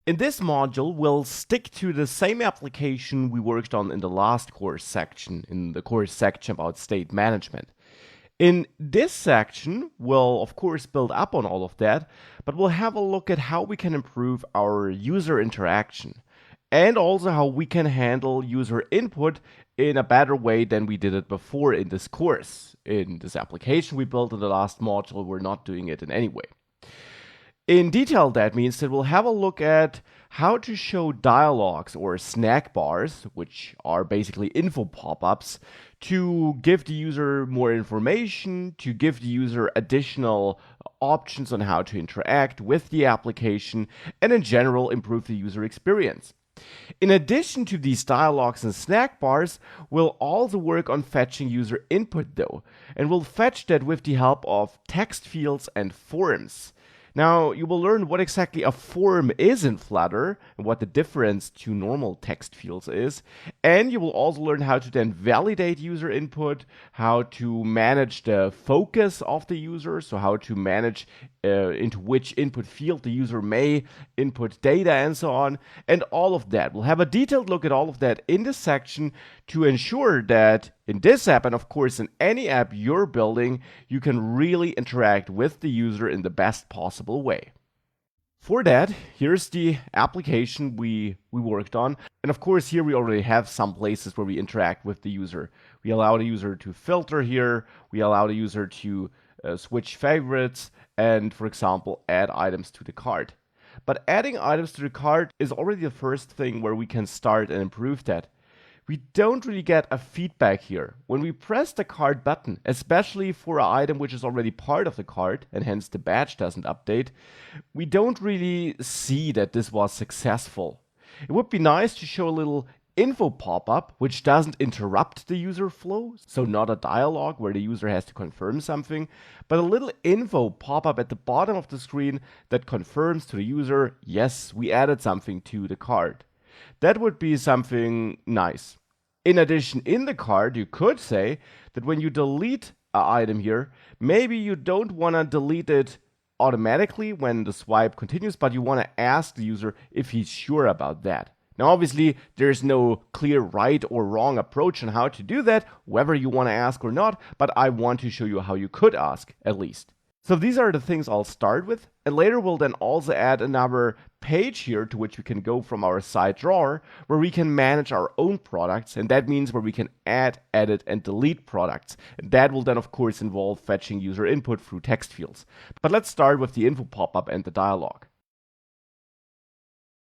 In this module, we'll stick to the same application we worked on in the last course section, in the course section about state management. In this section, we'll of course build up on all of that, but we'll have a look at how we can improve our user interaction and also how we can handle user input in a better way than we did it before in this course. In this application we built in the last module, we're not doing it in any way. In detail, that means that we'll have a look at how to show dialogues or snack bars, which are basically info pop-ups, to give the user more information, to give the user additional options on how to interact with the application, and in general improve the user experience. In addition to these dialogues and snack bars, we'll also work on fetching user input though, and we'll fetch that with the help of text fields and forms. Now, you will learn what exactly a form is in Flutter and what the difference to normal text fields is. And you will also learn how to then validate user input, how to manage the focus of the user, so how to manage into which input field the user may input data and so on, and all of that. We'll have a detailed look at all of that in this section to ensure that in this app, and of course in any app you're building, you can really interact with the user in the best possible way. For that, here's the application we worked on. And of course, here we already have some places where we interact with the user. We allow the user to filter here. We allow the user to switch favorites and, for example, add items to the cart. But adding items to the cart is already the first thing where we can start and improve that. We don't really get a feedback here. When we press the cart button, especially for an item which is already part of the cart, and hence the badge doesn't update, we don't really see that this was successful. It would be nice to show a little info pop-up which doesn't interrupt the user flow, so not a dialogue where the user has to confirm something, but a little info pop-up at the bottom of the screen that confirms to the user, yes, we added something to the cart. That would be something nice. In addition, in the cart, you could say that when you delete an item here, maybe you don't want to delete it automatically when the swipe continues, but you want to ask the user if he's sure about that. Now, obviously, there's no clear right or wrong approach on how to do that, whether you want to ask or not, but I want to show you how you could ask, at least. So these are the things I'll start with, and later we'll then also add another page here to which we can go from our side drawer, where we can manage our own products, and that means where we can add, edit, and delete products. And that will then, of course, involve fetching user input through text fields. But let's start with the info pop-up and the dialog.